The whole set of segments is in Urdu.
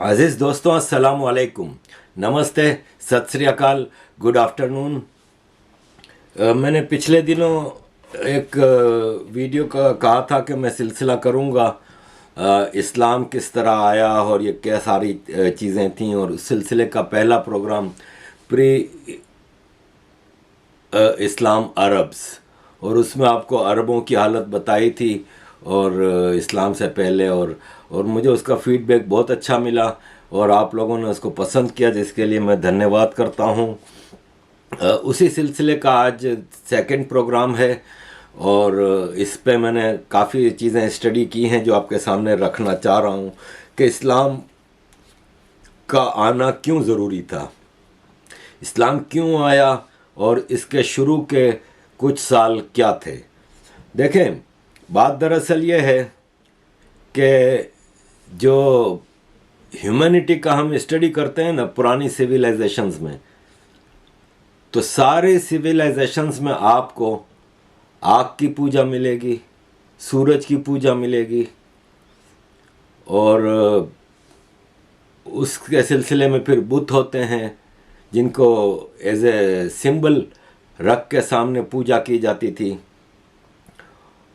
عزیز دوستوں السلام علیکم، نمستے، ست سری اکال، گڈ آفٹرنون۔ میں نے پچھلے دنوں ایک ویڈیو کا کہا تھا کہ میں سلسلہ کروں گا اسلام کس طرح آیا اور یہ کیا ساری چیزیں تھیں، اور اس سلسلے کا پہلا پروگرام پری اسلام عربس، اور اس میں آپ کو عربوں کی حالت بتائی تھی اور اسلام سے پہلے، اور مجھے اس کا فیڈ بیک بہت اچھا ملا اور آپ لوگوں نے اس کو پسند کیا، جس کے لیے میں دھنیہ واد کرتا ہوں۔ اسی سلسلے کا آج سیکنڈ پروگرام ہے اور اس پہ میں نے کافی چیزیں اسٹڈی کی ہیں جو آپ کے سامنے رکھنا چاہ رہا ہوں کہ اسلام کا آنا کیوں ضروری تھا، اسلام کیوں آیا اور اس کے شروع کے کچھ سال کیا تھے۔ دیکھیں، بات دراصل یہ ہے کہ جو ہیومینٹی کا ہم اسٹڈی کرتے ہیں نا پرانی سویلائزیشنز میں، تو سارے سویلائزیشنز میں آپ کو آگ کی پوجا ملے گی، سورج کی پوجا ملے گی، اور اس کے سلسلے میں پھر بت ہوتے ہیں جن کو ایز اے سمبل رکھ کے سامنے پوجا کی جاتی تھی۔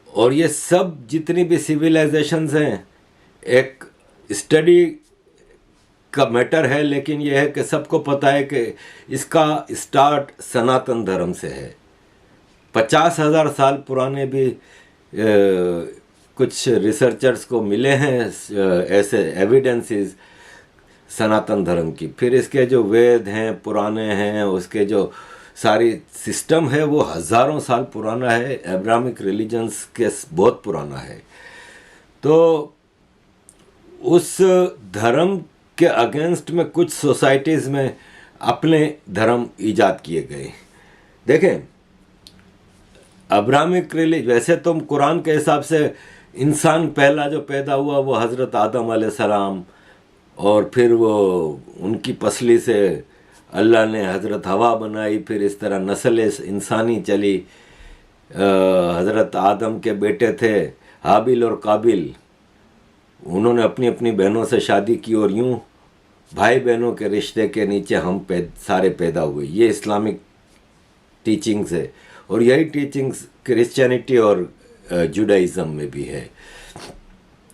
اور یہ سب جتنی بھی سویلائزیشنز ہیں ایک اسٹڈی کا میٹر ہے، لیکن یہ ہے کہ سب کو پتہ ہے کہ اس کا اسٹارٹ سناتن دھرم سے ہے۔ 50,000 سال پرانے بھی کچھ ریسرچرز کو ملے ہیں ایسے ایویڈنسز سناتن دھرم کی۔ پھر اس کے جو وید ہیں پرانے ہیں، اس کے جو ساری سسٹم ہے وہ ہزاروں سال پرانا ہے، ابراہمک ریلیجنز کے بہت پرانا ہے۔ تو اس دھرم کے اگینسٹ میں کچھ سوسائٹیز میں اپنے دھرم ایجاد کیے گئے۔ دیکھیں، ابراہمک ریلیجن ویسے تو قرآن کے حساب سے انسان پہلا جو پیدا ہوا وہ حضرت آدم علیہ السلام، اور پھر وہ ان کی پسلی سے اللہ نے حضرت حوا بنائی، پھر اس طرح نسل انسانی چلی۔ حضرت آدم کے بیٹے تھے حابیل اور قابیل، انہوں نے اپنی اپنی بہنوں سے شادی کی اور یوں بھائی بہنوں کے رشتے کے نیچے ہم سارے پیدا ہوئے۔ یہ اسلامک ٹیچنگز ہے، اور یہی ٹیچنگز کرسچینٹی اور جوڈائزم میں بھی ہے۔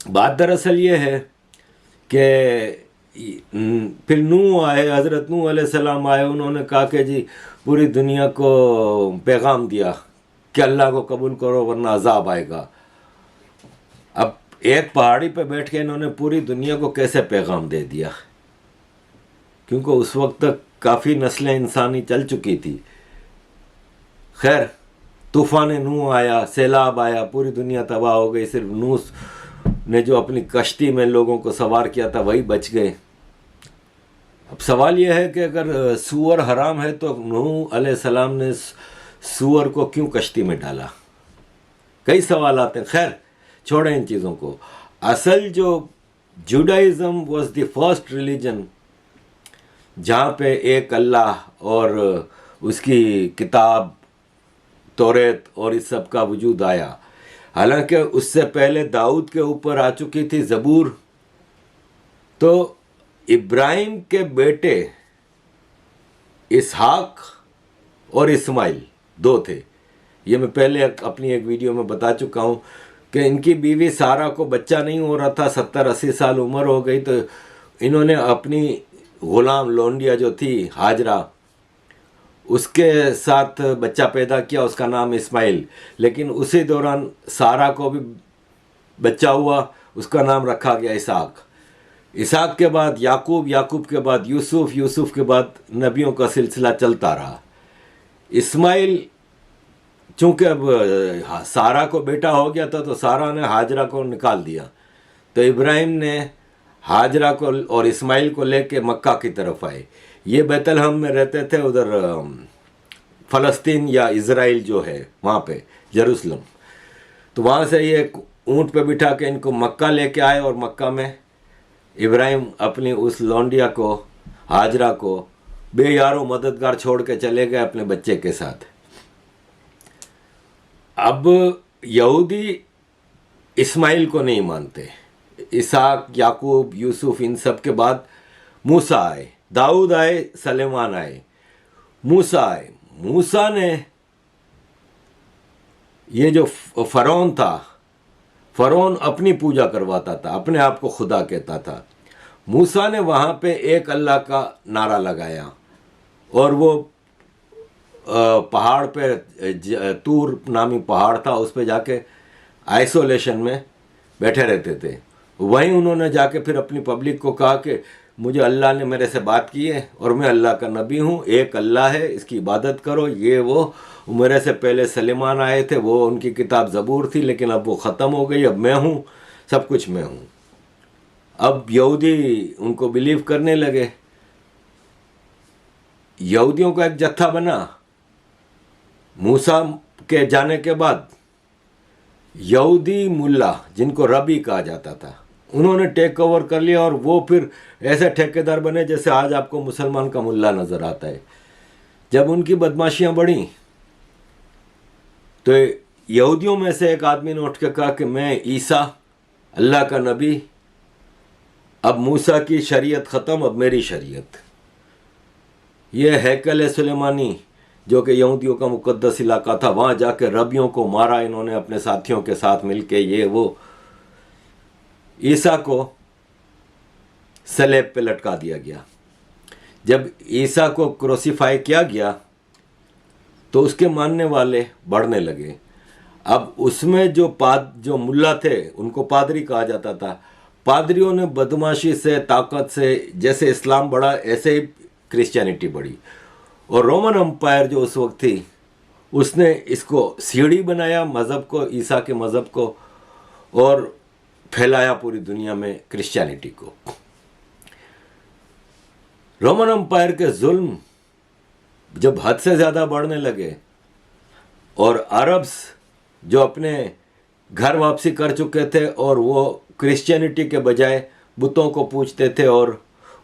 بات دراصل یہ ہے کہ پھر نوح آئے، حضرت نوح علیہ السلام آئے، انہوں نے کہا کہ جی پوری دنیا کو پیغام دیا کہ اللہ کو قبول کرو ورنہ عذاب آئے گا۔ اب ایک پہاڑی پہ بیٹھ کے انہوں نے پوری دنیا کو کیسے پیغام دے دیا، کیونکہ اس وقت تک کافی نسلیں انسانی چل چکی تھی۔ خیر، طوفان نوح آیا، سیلاب آیا، پوری دنیا تباہ ہو گئی، صرف نوح نے جو اپنی کشتی میں لوگوں کو سوار کیا تھا وہی بچ گئے۔ اب سوال یہ ہے کہ اگر سور حرام ہے تو نوح علیہ السلام نے سور کو کیوں کشتی میں ڈالا؟ کئی سوالات ہیں، خیر چھوڑیں ان چیزوں کو۔ اصل جو Judaism was the first religion جہاں پہ ایک اللہ اور اس کی کتاب توریت اور اس سب کا وجود آیا۔ حالانکہ اس سے پہلے داؤد کے اوپر آ چکی تھی زبور، تو ابراہیم کے بیٹے اسحاق اور اسماعیل دو تھے۔ یہ میں پہلے اپنی ایک ویڈیو میں بتا چکا ہوں کہ ان کی بیوی سارہ کو بچہ نہیں ہو رہا تھا، 70-80 سال عمر ہو گئی، تو انہوں نے اپنی غلام لونڈیا جو تھی ہاجرہ، اس کے ساتھ بچہ پیدا کیا، اس کا نام اسماعیل۔ لیکن اسی دوران سارہ کو بھی بچہ ہوا، اس کا نام رکھا گیا اسحاق۔ اسحاق کے بعد یعقوب، یعقوب کے بعد یوسف، یوسف کے بعد نبیوں کا سلسلہ چلتا رہا۔ اسماعیل چونکہ اب سارہ کو بیٹا ہو گیا تھا تو سارہ نے ہاجرہ کو نکال دیا، تو ابراہیم نے ہاجرہ کو اور اسماعیل کو لے کے مکہ کی طرف آئے۔ یہ بیت الحم میں رہتے تھے، ادھر فلسطین یا اسرائیل جو ہے وہاں پہ یروشلم، تو وہاں سے یہ اونٹ پہ بٹھا کے ان کو مکہ لے کے آئے، اور مکہ میں ابراہیم اپنی اس لونڈیا کو ہاجرہ کو بے یار و مددگار چھوڑ کے چلے گئے اپنے بچے کے ساتھ۔ اب یہودی اسماعیل کو نہیں مانتے، اسحاق، یعقوب، یوسف، ان سب کے بعد موسیٰ آئے، داؤد آئے، سلیمان آئے، موسیٰ آئے۔ موسیٰ نے یہ جو فرعون تھا، فرعون اپنی پوجا کرواتا تھا، اپنے آپ کو خدا کہتا تھا۔ موسیٰ نے وہاں پہ ایک اللہ کا نعرہ لگایا، اور وہ پہاڑ پہ طور نامی پہاڑ تھا، اس پہ جا کے آئسولیشن میں بیٹھے رہتے تھے۔ وہیں انہوں نے جا کے پھر اپنی پبلک کو کہا کہ مجھے اللہ نے میرے سے بات کی ہے اور میں اللہ کا نبی ہوں، ایک اللہ ہے، اس کی عبادت کرو۔ یہ وہ میرے سے پہلے سلیمان آئے تھے، وہ ان کی کتاب زبور تھی، لیکن اب وہ ختم ہو گئی، اب میں ہوں، سب کچھ میں ہوں۔ اب یہودی ان کو بلیو کرنے لگے، یہودیوں کا ایک جتھا بنا۔ موسیٰ کے جانے کے بعد یہودی ملا، جن کو ربی کہا جاتا تھا، انہوں نے ٹیک اوور کر لیا، اور وہ پھر ایسے ٹھیکیدار بنے جیسے آج آپ کو مسلمان کا ملا نظر آتا ہے۔ جب ان کی بدماشیاں بڑھیں تو یہودیوں میں سے ایک آدمی نے اٹھ کے کہا کہ میں عیسیٰ اللہ کا نبی، اب موسیٰ کی شریعت ختم، اب میری شریعت۔ یہ ہیکل سلیمانی جو کہ یہودیوں کا مقدس علاقہ تھا، وہاں جا کے ربیوں کو مارا انہوں نے اپنے ساتھیوں کے ساتھ مل کے، یہ وہ۔ عیسیٰ کو صلیب پہ لٹکا دیا گیا۔ جب عیسیٰ کو کروسیفائی کیا گیا تو اس کے ماننے والے بڑھنے لگے۔ اب اس میں جو ملا تھے ان کو پادری کہا جاتا تھا۔ پادریوں نے بدماشی سے، طاقت سے، جیسے اسلام بڑھا ایسے ہی کرسچینٹی بڑھی، اور رومن امپائر جو اس وقت تھی اس نے اس کو سیڑھی بنایا مذہب کو، عیسیٰ کے مذہب کو، اور پھیلایا پوری دنیا میں کرسچینٹی کو۔ رومن امپائر کے ظلم جب حد سے زیادہ بڑھنے لگے، اور عربز جو اپنے گھر واپسی کر چکے تھے اور وہ کرسچینٹی کے بجائے بتوں کو پوجتے تھے اور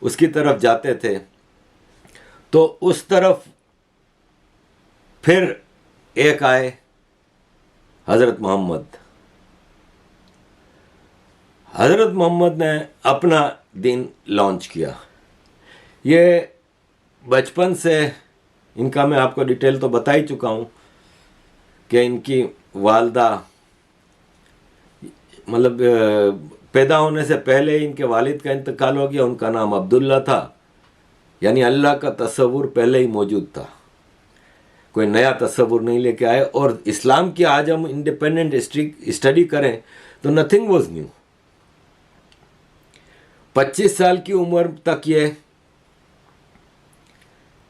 اس کی طرف جاتے تھے، تو اس طرف پھر ایک آئے حضرت محمد۔ حضرت محمد نے اپنا دین لانچ کیا۔ یہ بچپن سے ان کا میں آپ کو ڈیٹیل تو بتا ہی چکا ہوں کہ ان کی والدہ، مطلب پیدا ہونے سے پہلے ان کے والد کا انتقال ہو گیا، ان کا نام عبداللہ تھا، یعنی اللہ کا تصور پہلے ہی موجود تھا، کوئی نیا تصور نہیں لے کے آئے۔ اور اسلام کی آج ہم انڈیپینڈنٹ اسٹڈی کریں تو نتھنگ واز نیو۔ 25 سال کی عمر تک یہ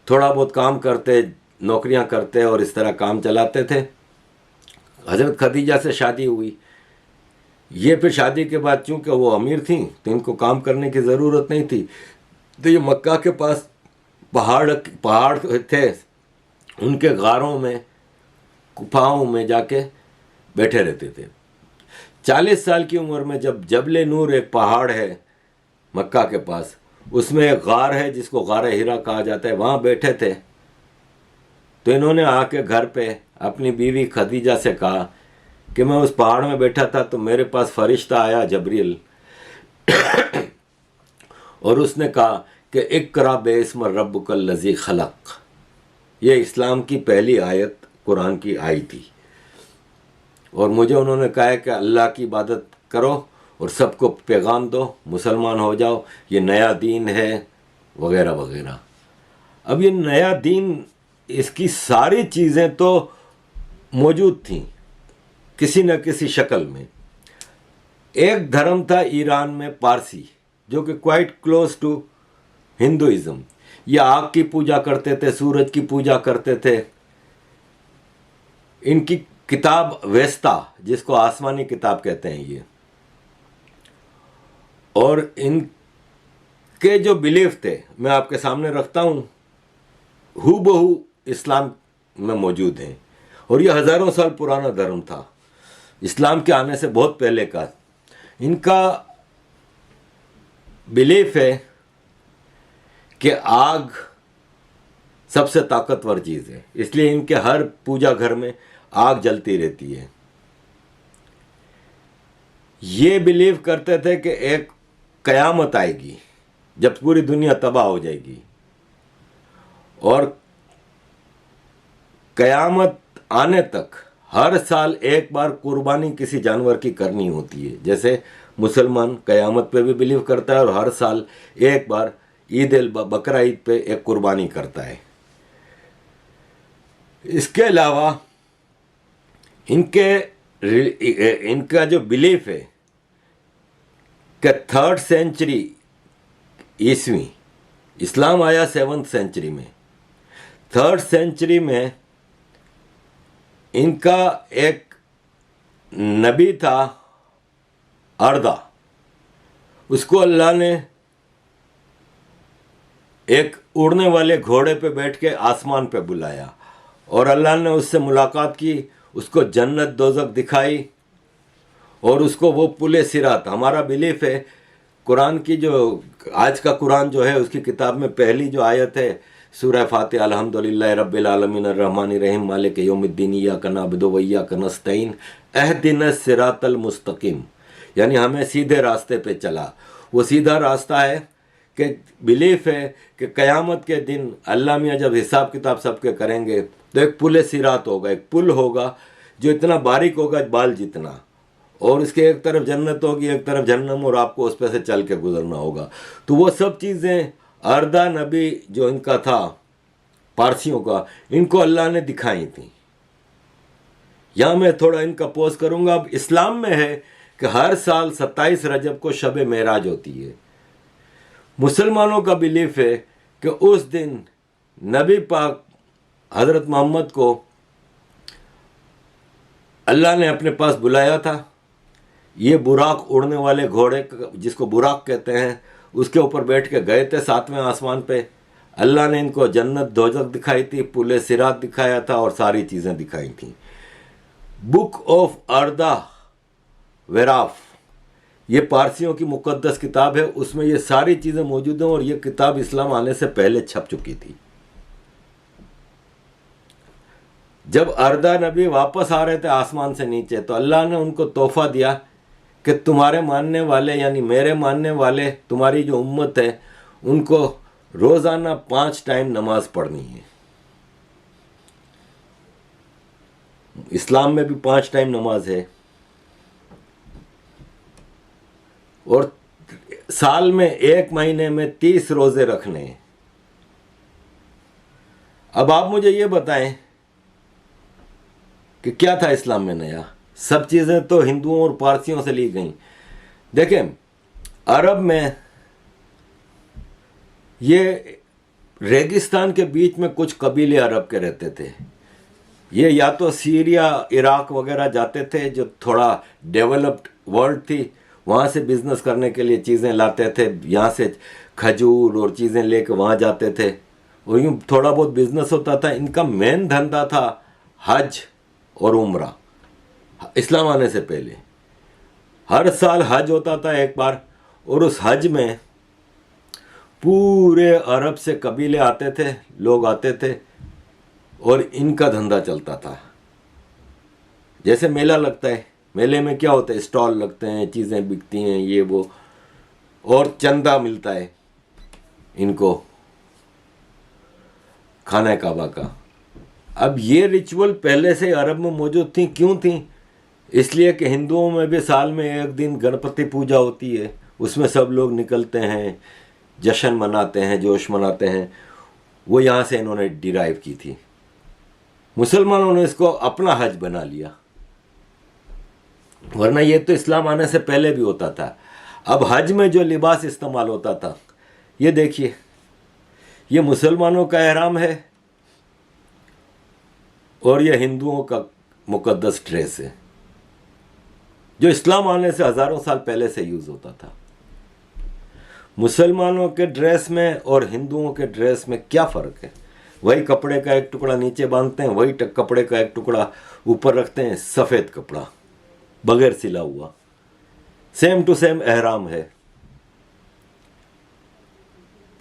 تھوڑا بہت کام کرتے، نوکریاں کرتے اور اس طرح کام چلاتے تھے۔ حضرت خدیجہ سے شادی ہوئی۔ یہ پھر شادی کے بعد چونکہ وہ امیر تھیں تو ان کو کام کرنے کی ضرورت نہیں تھی، تو یہ مکہ کے پاس پہاڑ تھے، ان کے غاروں میں، گپھاؤں میں جا کے بیٹھے رہتے تھے۔ 40 سال کی عمر میں جب جبل نور ایک پہاڑ ہے مکہ کے پاس، اس میں ایک غار ہے جس کو غار ہیرا کہا جاتا ہے، وہاں بیٹھے تھے، تو انہوں نے آ کے گھر پہ اپنی بیوی خدیجہ سے کہا کہ میں اس پہاڑ میں بیٹھا تھا تو میرے پاس فرشتہ آیا جبریل، اور اس نے کہا کہ اقرا باسم ربک الذی خلق۔ یہ اسلام کی پہلی آیت قرآن کی آئی تھی، اور مجھے انہوں نے کہا ہے کہ اللہ کی عبادت کرو اور سب کو پیغام دو، مسلمان ہو جاؤ، یہ نیا دین ہے وغیرہ وغیرہ۔ اب یہ نیا دین، اس کی ساری چیزیں تو موجود تھیں کسی نہ کسی شکل میں۔ ایک دھرم تھا ایران میں پارسی، جو کہ کوائٹ کلوز ٹو ہندوازم۔ یہ آگ کی پوجا کرتے تھے، سورج کی پوجا کرتے تھے۔ ان کی کتاب ویستا، جس کو آسمانی کتاب کہتے ہیں یہ، اور ان کے جو بلیف تھے میں آپ کے سامنے رکھتا ہوں، ہو بہو اسلام میں موجود ہیں، اور یہ ہزاروں سال پرانا دھرم تھا، اسلام کے آنے سے بہت پہلے کا۔ ان کا بلیف ہے کہ آگ سب سے طاقتور چیز ہے، اس لیے ان کے ہر پوجا گھر میں آگ جلتی رہتی ہے۔ یہ بلیو کرتے تھے کہ ایک قیامت آئے گی جب پوری دنیا تباہ ہو جائے گی، اور قیامت آنے تک ہر سال ایک بار قربانی کسی جانور کی کرنی ہوتی ہے. جیسے مسلمان قیامت پہ بھی بلیو کرتا ہے اور ہر سال ایک بار بقرہ عید پہ ایک قربانی کرتا ہے. اس کے علاوہ ان کا جو بلیف ہے کہ 3rd سینچری عیسوی، اسلام آیا 7th سینچری میں، 3rd سینچری میں ان کا ایک نبی تھا اردا، اس کو اللہ نے ایک اڑنے والے گھوڑے پہ بیٹھ کے آسمان پہ بلایا، اور اللہ نے اس سے ملاقات کی، اس کو جنت دوزخ دکھائی، اور اس کو وہ پل صراط. ہمارا بلیف ہے قرآن کی جو آج کا قرآن جو ہے اس کی کتاب میں پہلی جو آیت ہے سورہ فاتحہ، الحمدللہ رب العالمین الرحمن الرحیم مالک یوم الدین ایاک نعبد و ایاک نستعین اہدنا الصراط المستقیم، یعنی ہمیں سیدھے راستے پہ چلا. وہ سیدھا راستہ ہے کہ بلیف ہے کہ قیامت کے دن اللہ میاں جب حساب کتاب سب کے کریں گے تو ایک پل صراط ہوگا، ایک پل ہوگا جو اتنا باریک ہوگا بال جتنا، اور اس کے ایک طرف جنت ہوگی ایک طرف جہنم، اور آپ کو اس پہ سے چل کے گزرنا ہوگا. تو وہ سب چیزیں اردا نبی جو ان کا تھا پارسیوں کا، ان کو اللہ نے دکھائی تھیں. یہاں میں تھوڑا ان کا پوز کروں گا. اب اسلام میں ہے کہ ہر سال 27 رجب کو شب معراج ہوتی ہے. مسلمانوں کا بلیف ہے کہ اس دن نبی پاک حضرت محمد کو اللہ نے اپنے پاس بلایا تھا. یہ براق اڑنے والے گھوڑے جس کو براق کہتے ہیں اس کے اوپر بیٹھ کے گئے تھے 7ویں آسمان پہ. اللہ نے ان کو جنت دوزخ دکھائی تھی، پل صراط دکھایا تھا، اور ساری چیزیں دکھائی تھیں. بک آف اردا ویراف یہ پارسیوں کی مقدس کتاب ہے، اس میں یہ ساری چیزیں موجود ہیں، اور یہ کتاب اسلام آنے سے پہلے چھپ چکی تھی. جب اردا نبی واپس آ رہے تھے آسمان سے نیچے تو اللہ نے ان کو تحفہ دیا کہ تمہارے ماننے والے یعنی میرے ماننے والے تمہاری جو امت ہے ان کو روزانہ 5 ٹائم نماز پڑھنی ہے. اسلام میں بھی 5 ٹائم نماز ہے، اور سال میں 1 مہینے میں 30 روزے رکھنے ہیں. اب آپ مجھے یہ بتائیں کہ کیا تھا اسلام میں نیا؟ سب چیزیں تو ہندوؤں اور پارسیوں سے لی گئیں. دیکھیں عرب میں یہ ریگستان کے بیچ میں کچھ قبیلے عرب کے رہتے تھے. یہ یا تو سیریا عراق وغیرہ جاتے تھے جو تھوڑا ڈیولپڈ ورلڈ تھی، وہاں سے بزنس کرنے کے لیے چیزیں لاتے تھے، یہاں سے کھجور اور چیزیں لے کے وہاں جاتے تھے، وہ یوں تھوڑا بہت بزنس ہوتا تھا. ان کا مین دھندا تھا حج اور عمرہ. اسلام آنے سے پہلے ہر سال حج ہوتا تھا ایک بار، اور اس حج میں پورے عرب سے قبیلے آتے تھے، لوگ آتے تھے، اور ان کا دھندا چلتا تھا. جیسے میلہ لگتا ہے، میلے میں کیا ہوتا ہے، اسٹال لگتے ہیں، چیزیں بکتی ہیں، یہ وہ، اور چندہ ملتا ہے ان کو خانہ کعبہ کا. اب یہ ریچول پہلے سے عرب میں موجود تھیں. کیوں تھیں؟ اس لیے کہ ہندوؤں میں بھی سال میں ایک دن گنپتی پوجا ہوتی ہے، اس میں سب لوگ نکلتے ہیں، جشن مناتے ہیں، جوش مناتے ہیں. وہ یہاں سے انہوں نے ڈیرائیو کی تھی. مسلمانوں نے اس کو اپنا حج بنا لیا، ورنہ یہ تو اسلام آنے سے پہلے بھی ہوتا تھا. اب حج میں جو لباس استعمال ہوتا تھا، یہ دیکھیے، یہ مسلمانوں کا احرام ہے اور یہ ہندوؤں کا مقدس ڈریس ہے جو اسلام آنے سے ہزاروں سال پہلے سے یوز ہوتا تھا. مسلمانوں کے ڈریس میں اور ہندوؤں کے ڈریس میں کیا فرق ہے؟ وہی کپڑے کا ایک ٹکڑا نیچے باندھتے ہیں، وہی کپڑے کا ایک ٹکڑا اوپر رکھتے ہیں، سفید کپڑا بغیر سلا ہوا، سیم ٹو سیم احرام ہے.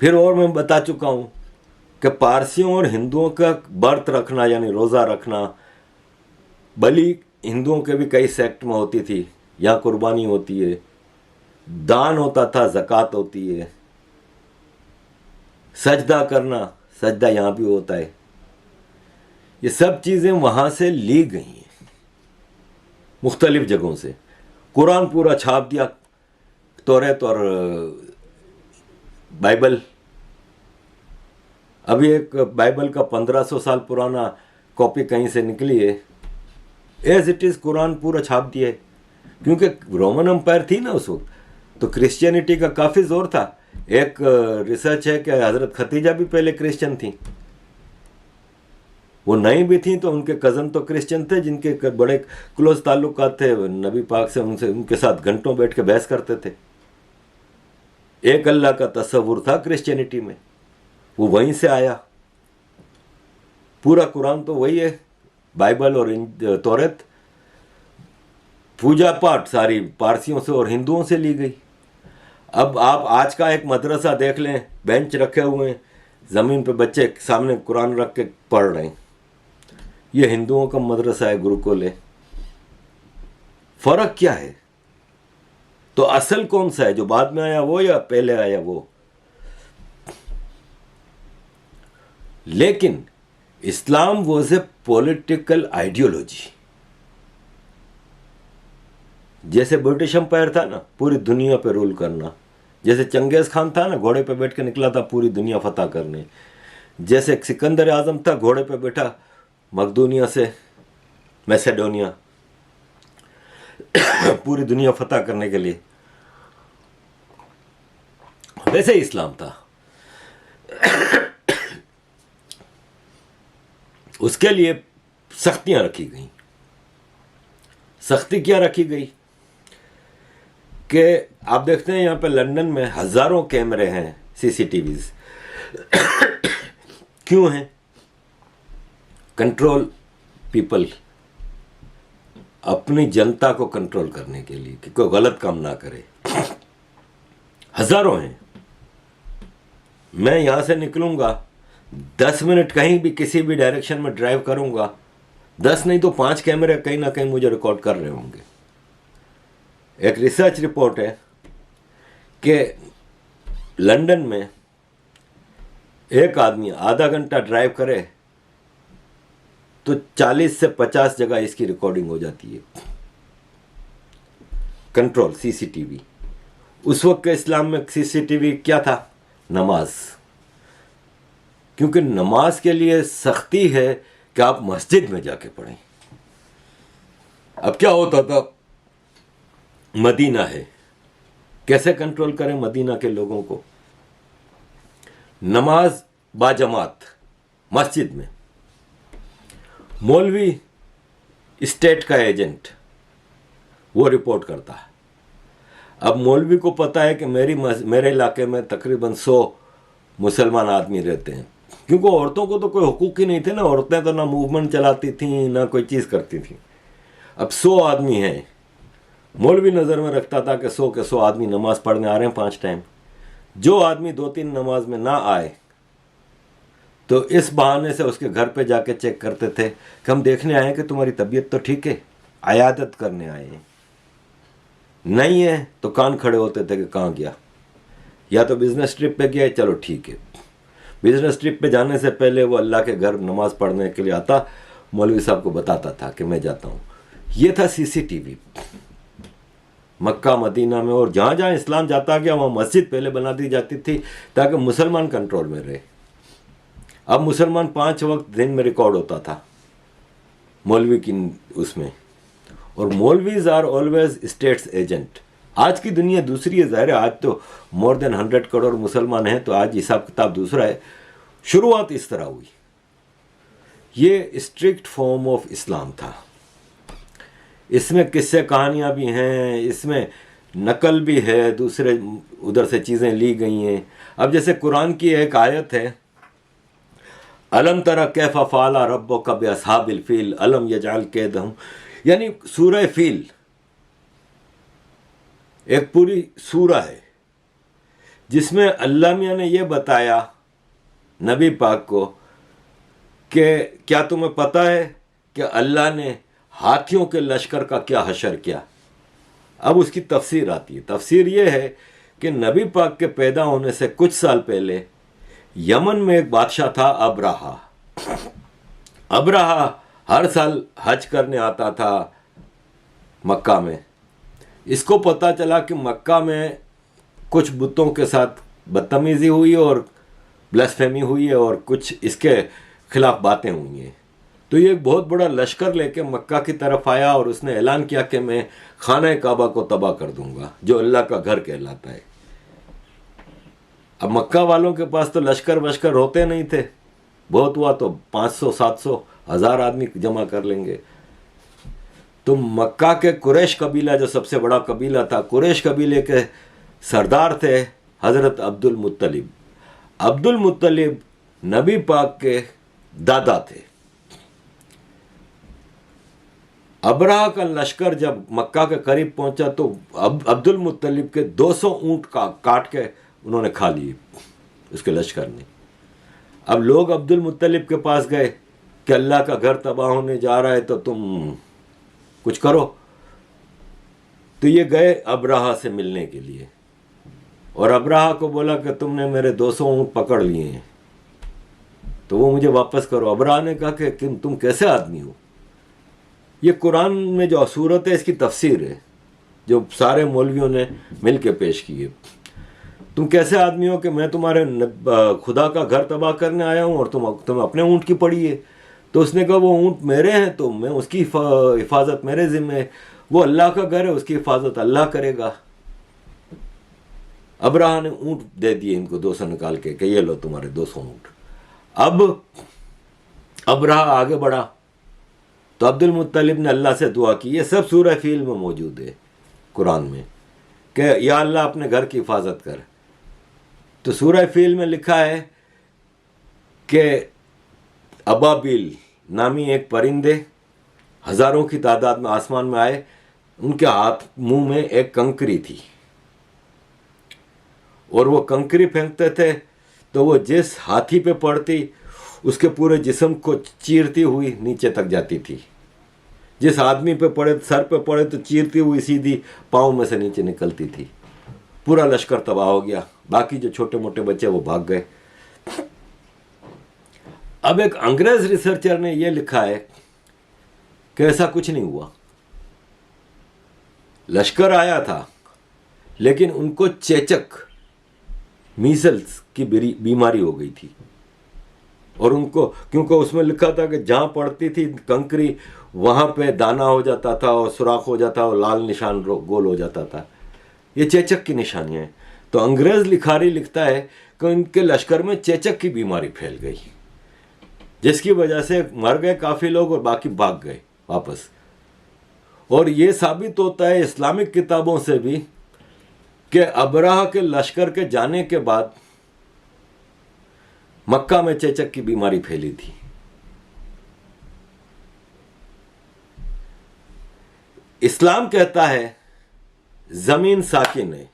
پھر اور میں بتا چکا ہوں کہ پارسیوں اور ہندوؤں کا برت رکھنا یعنی روزہ رکھنا، بلی ہندوؤں کے بھی کئی سیکٹ میں ہوتی تھی، یہاں قربانی ہوتی ہے، دان ہوتا تھا، زکوٰۃ ہوتی ہے، سجدہ کرنا، سجدہ یہاں بھی ہوتا ہے. یہ سب چیزیں وہاں سے لی گئی ہیں مختلف جگہوں سے. قرآن پورا چھاپ دیا، توریت اور بائبل. ابھی ایک بائبل کا 1500 سال پرانا کاپی کہیں سے نکلی ہے، ایز اٹ از قرآن پورا چھاپ دیا ہے. کیونکہ رومن امپائر تھی نا اس وقت، تو کرسچینٹی کا کافی زور تھا. ایک ریسرچ ہے کہ حضرت ختیجہ بھی پہلے کرسچن تھیں. وہ نہیں بھی تھیں تو ان کے کزن تو کرسچن تھے، جن کے بڑے کلوز تعلقات تھے نبی پاک سے. ان کے ساتھ گھنٹوں بیٹھ کے بحث کرتے تھے. ایک اللہ کا تصور تھا کرسچینٹی میں، وہ وہیں سے آیا. پورا قرآن تو وہی ہے، بائبل اور توریت. پوجا پاٹ ساری پارسیوں سے اور ہندوؤں سے لی گئی. اب آپ آج کا ایک مدرسہ دیکھ لیں، بینچ رکھے ہوئے ہیں، زمین پہ بچے سامنے قرآن رکھ کے پڑھ رہے ہیں. یہ ہندوؤں کا مدرسہ ہے، گروکل ہے. فرق کیا ہے؟ تو اصل کون سا ہے، جو بعد میں آیا وہ یا پہلے آیا وہ؟ لیکن اسلام واز اے پولیٹیکل آئیڈیالوجی. جیسے برٹش امپائر تھا نا، پوری دنیا پہ رول کرنا. جیسے چنگیز خان تھا نا، گھوڑے پہ بیٹھ کے نکلا تھا پوری دنیا فتح کرنے. جیسے سکندر اعظم تھا، گھوڑے پہ بیٹھا مقدونیہ سے میسیڈونیا، پوری دنیا فتح کرنے کے لیے. ویسے ہی اسلام تھا. اس کے لیے سختیاں رکھی گئیں. سختی کیا رکھی گئی کہ آپ دیکھتے ہیں یہاں پہ لندن میں ہزاروں کیمرے ہیں، سی سی ٹی ویز. کیوں ہیں؟ کنٹرول پیپل، اپنی جنتا کو کنٹرول کرنے کے لیے کہ کوئی غلط کام نہ کرے. ہزاروں ہیں. میں یہاں سے نکلوں گا، 10 منٹ کہیں بھی کسی بھی ڈائریکشن میں ڈرائیو کروں گا، 10 نہیں تو 5 کیمرے کہیں نہ کہیں مجھے ریکارڈ کر رہے ہوں گے. ایک ریسرچ رپورٹ ہے کہ لندن میں ایک آدمی آدھا گھنٹہ ڈرائیو کرے تو 40 سے 50 جگہ اس کی ریکارڈنگ ہو جاتی ہے. کنٹرول، سی سی ٹی وی. اس وقت کے اسلام میں سی سی ٹی وی کیا تھا؟ نماز. کیونکہ نماز کے لیے سختی ہے کہ آپ مسجد میں جا کے پڑھیں. اب کیا ہوتا تھا، مدینہ ہے، کیسے کنٹرول کریں مدینہ کے لوگوں کو؟ نماز باجماعت مسجد میں. مولوی اسٹیٹ کا ایجنٹ، وہ رپورٹ کرتا ہے. اب مولوی کو پتا ہے کہ میرے علاقے میں تقریباً 100 مسلمان آدمی رہتے ہیں. کیونکہ عورتوں کو تو کوئی حقوق ہی نہیں تھے نا، عورتیں تو نہ موومنٹ چلاتی تھیں نہ کوئی چیز کرتی تھیں. اب 100 آدمی ہیں. مولوی نظر میں رکھتا تھا کہ 100 کے 100 آدمی نماز پڑھنے آ رہے ہیں 5 ٹائم. جو آدمی 2-3 نماز میں نہ آئے تو اس بہانے سے اس کے گھر پہ جا کے چیک کرتے تھے کہ ہم دیکھنے آئے ہیں کہ تمہاری طبیعت تو ٹھیک ہے، عیادت کرنے آئے ہیں. نہیں ہے تو کان کھڑے ہوتے تھے کہ کہاں گیا، یا تو بزنس ٹرپ پہ گیا، چلو ٹھیک ہے. بزنس ٹرپ پہ جانے سے پہلے وہ اللہ کے گھر نماز پڑھنے کے لیے آتا، مولوی صاحب کو بتاتا تھا کہ میں جاتا ہوں. یہ تھا سی سی ٹی وی. مکہ مدینہ میں اور جہاں جہاں اسلام جاتا گیا وہاں مسجد پہلے بنا دی جاتی تھی تاکہ مسلمان کنٹرول میں رہے. اب مسلمان 5 وقت دن میں ریکارڈ ہوتا تھا مولوی کی اس میں. اور مولویز آر آلویز اسٹیٹس ایجنٹ. آج کی دنیا دوسری ہے، ظاہر ہے. آج تو مور دین 100 کروڑ مسلمان ہیں، تو آج حساب کتاب دوسرا ہے. شروعات اس طرح ہوئی. یہ اسٹرکٹ فارم آف اسلام تھا. اس میں قصے کہانیاں بھی ہیں، اس میں نقل بھی ہے، دوسرے ادھر سے چیزیں لی گئی ہیں. اب جیسے قرآن کی ایک آیت ہے، الم تری کیف فعل ربک باصحاب الفیل الم یجعل کیدہم، یعنی سورہ فیل ایک پوری سورہ ہے جس میں اللہ میاں نے یہ بتایا نبی پاک کو کہ کیا تمہیں پتہ ہے کہ اللہ نے ہاتھیوں کے لشکر کا کیا حشر کیا. اب اس کی تفسیر آتی ہے. تفسیر یہ ہے کہ نبی پاک کے پیدا ہونے سے کچھ سال پہلے یمن میں ایک بادشاہ تھا ابرہا. ابرہا ہر سال حج کرنے آتا تھا مکہ میں. اس کو پتہ چلا کہ مکہ میں کچھ بتوں کے ساتھ بدتمیزی ہوئی اور بلاسفیمی ہوئی ہے اور کچھ اس کے خلاف باتیں ہوئی ہیں. تو یہ ایک بہت بڑا لشکر لے کے مکہ کی طرف آیا اور اس نے اعلان کیا کہ میں خانہ کعبہ کو تباہ کر دوں گا جو اللہ کا گھر کہلاتا ہے. اب مکہ والوں کے پاس تو لشکر وشکر ہوتے نہیں تھے. بہت ہوا تو 500 700 1000 آدمی جمع کر لیں گے. تو مکہ کے قریش قبیلہ جو سب سے بڑا قبیلہ تھا, قریش قبیلے کے سردار تھے حضرت عبد المطلب. عبد المطلب نبی پاک کے دادا تھے. ابرہا کا لشکر جب مکہ کے قریب پہنچا تو عبد المطلب کے 200 اونٹ کا کاٹ کے انہوں نے کھا لیے اس کے لشکر نے. اب لوگ عبد المطلب کے پاس گئے کہ اللہ کا گھر تباہ ہونے جا رہا ہے تو تم کچھ کرو. تو یہ گئے ابرہا سے ملنے کے لیے اور ابرہا کو بولا کہ تم نے میرے 200 اونٹ پکڑ لیے ہیں تو وہ مجھے واپس کرو. ابرہا نے کہا کہ تم کیسے آدمی ہو. یہ قرآن میں جو صورت ہے اس کی تفسیر ہے جو سارے مولویوں نے مل کے پیش کی ہے. تم کیسے آدمی ہو کہ میں تمہارے خدا کا گھر تباہ کرنے آیا ہوں اور تم اپنے اونٹ کی پڑی ہے. تو اس نے کہا وہ اونٹ میرے ہیں تو میں اس کی حفاظت میرے ذمہ ہے, وہ اللہ کا گھر ہے اس کی حفاظت اللہ کرے گا. ابرہا نے اونٹ دے دیے ان کو 200 نکال کے کہ یہ لو تمہارے 200 اونٹ. اب ابرہا آگے بڑھا تو عبد المطلب نے اللہ سے دعا کی. یہ سب سورہ فیل میں موجود ہے قرآن میں کہ یا اللہ اپنے گھر کی حفاظت کر. تو سورہ فیل میں لکھا ہے کہ ابابیل نامی ایک پرندے ہزاروں کی تعداد میں آسمان میں آئے. ان کے ہاتھ منہ میں ایک کنکری تھی اور وہ کنکری پھینکتے تھے تو وہ جس ہاتھی پہ پڑتی اس کے پورے جسم کو چیرتی ہوئی نیچے تک جاتی تھی. جس آدمی پہ پڑے سر پہ پڑے تو چیرتی ہوئی سیدھی پاؤں میں سے نیچے نکلتی تھی. پورا لشکر تباہ ہو گیا. باقی جو چھوٹے موٹے بچے وہ بھاگ گئے. اب ایک انگریز ریسرچر نے یہ لکھا ہے کہ ایسا کچھ نہیں ہوا. لشکر آیا تھا لیکن ان کو چیچک میسلز کی بیماری ہو گئی تھی اور ان کو کیونکہ اس میں لکھا تھا کہ جہاں پڑتی تھی کنکری وہاں پہ دانا ہو جاتا تھا اور سوراخ ہو جاتا اور لال نشان گول ہو جاتا تھا. یہ چیچک کی نشانیاں ہیں. تو انگریز لکھاری لکھتا ہے کہ ان کے لشکر میں چیچک کی بیماری پھیل گئی جس کی وجہ سے مر گئے کافی لوگ اور باقی بھاگ گئے واپس. اور یہ ثابت ہوتا ہے اسلامک کتابوں سے بھی کہ ابرہا کے لشکر کے جانے کے بعد مکہ میں چیچک کی بیماری پھیلی تھی. اسلام کہتا ہے زمین ساکن ہے.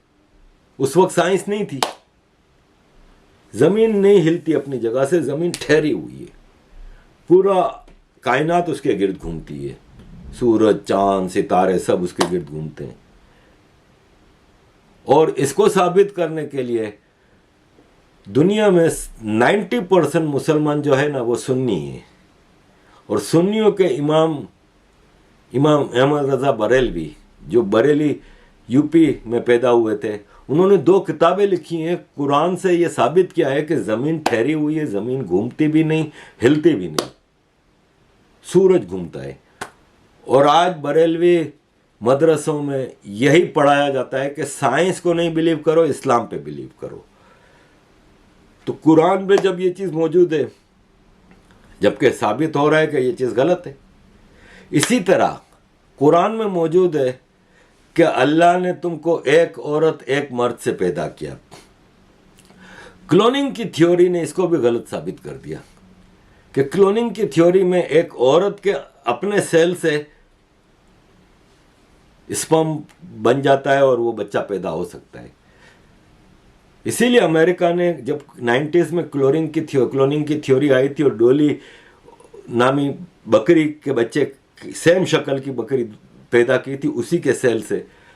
اس وقت سائنس نہیں تھی, زمین نہیں ہلتی اپنی جگہ سے, زمین ٹھہری ہوئی ہے. پورا کائنات اس کے گرد گھومتی ہے, سورج چاند ستارے سب اس کے گرد گھومتے ہیں. اور اس کو ثابت کرنے کے لیے دنیا میں 90% مسلمان جو ہے نا وہ سنی ہیں. اور سنیوں کے امام احمد رضا بریلوی جو بریلی یو پی میں پیدا ہوئے تھے, انہوں نے 2 کتابیں لکھی ہیں. قرآن سے یہ ثابت کیا ہے کہ زمین ٹھہری ہوئی ہے, زمین گھومتی بھی نہیں ہلتی بھی نہیں, سورج گھومتا ہے. اور آج بریلوی مدرسوں میں یہی پڑھایا جاتا ہے کہ سائنس کو نہیں بلیو کرو, اسلام پہ بلیو کرو. تو قرآن میں جب یہ چیز موجود ہے, جبکہ ثابت ہو رہا ہے کہ یہ چیز غلط ہے. اسی طرح قرآن میں موجود ہے کہ اللہ نے تم کو ایک عورت ایک مرد سے پیدا کیا. کلوننگ کی تھیوری نے اس کو بھی غلط ثابت کر دیا کہ کلوننگ کی تھیوری میں ایک عورت کے اپنے سیل سے اسپرم بن جاتا ہے اور وہ بچہ پیدا ہو سکتا ہے. اسی لیے امریکہ نے جب 90s میں کلوننگ کی تھیوری آئی تھی اور ڈولی نامی بکری کے بچے سیم شکل کی بکری پیدا کی تھی اسی کے سیل سے,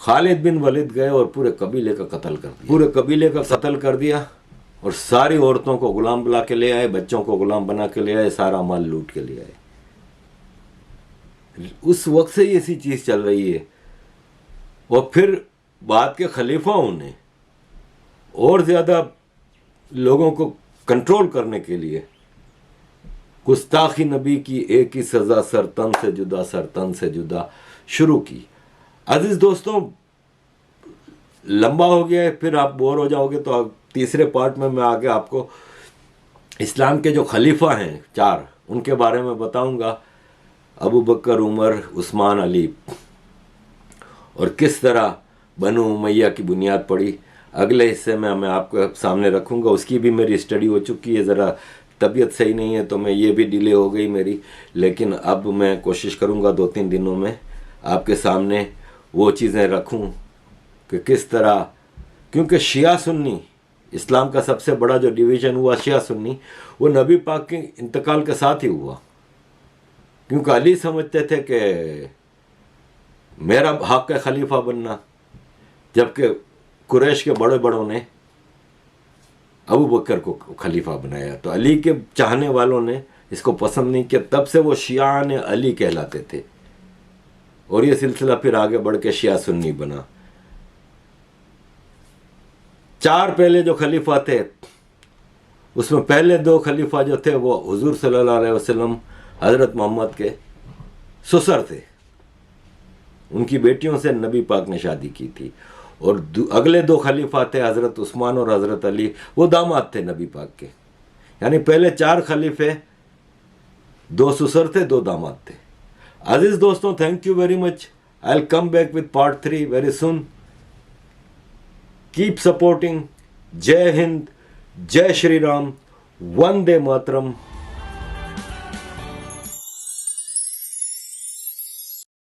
خالد بن ولید گئے اور پورے قبیلے کا قتل کر دیا، پورے قبیلے کا قتل کر دیا، اور ساری عورتوں کو غلام بنا کے لے آئے، بچوں کو غلام بنا کے لے آئے، سارا مال لوٹ کے لے آئے۔ اس وقت سے ایسی چیز چل رہی ہے۔ اور پھر بعد کے خلیفاؤں نے اور زیادہ لوگوں کو کنٹرول کرنے کے لیے گستاخی نبی کی ایک ہی سزا، سرتن سے جدا، سرتن سے جدا شروع کی۔ عزیز دوستوں، لمبا ہو گیا ہے، پھر آپ بور ہو جاؤ گے، تو تیسرے پارٹ میں آگے آپ کو اسلام کے جو خلیفہ ہیں 4 ان کے بارے میں بتاؤں گا، ابو بکر، عمر، عثمان، علی، اور کس طرح بنو امیہ کی بنیاد پڑی۔ اگلے حصے میں آپ کو سامنے رکھوں گا، اس کی بھی میری اسٹڈی ہو چکی ہے، ذرا طبیعت صحیح نہیں ہے تو میں یہ بھی ڈیلے ہو گئی میری، لیکن اب میں کوشش کروں گا 2-3 دنوں میں آپ کے سامنے وہ چیزیں رکھوں کہ کس طرح، کیونکہ شیعہ سنی اسلام کا سب سے بڑا جو ڈویژن ہوا شیعہ سنی، وہ نبی پاک کے انتقال کے ساتھ ہی ہوا، کیونکہ علی سمجھتے تھے کہ میرا حق ہے خلیفہ بننا، جبکہ قریش کے بڑے بڑوں نے ابو بکر کو خلیفہ بنایا، تو علی کے چاہنے والوں نے اس کو پسند نہیں کیا، تب سے وہ شیعہ نے علی کہلاتے تھے، اور یہ سلسلہ پھر آگے بڑھ کے شیعہ سنی بنا۔ 4 پہلے جو خلیفہ تھے، اس میں پہلے 2 خلیفہ جو تھے وہ حضور صلی اللہ علیہ وسلم حضرت محمد کے سسر تھے، ان کی بیٹیوں سے نبی پاک نے شادی کی تھی، اور اگلے 2 خلیفہ تھے حضرت عثمان اور حضرت علی، وہ داماد تھے نبی پاک کے، یعنی پہلے 4 خلیفے 2 سسر تھے، 2 داماد تھے۔ عزیز دوستوں، thank you very much, I will come back with part 3 very soon. Keep supporting. جے ہند، جے شری رام، وندے ماترم۔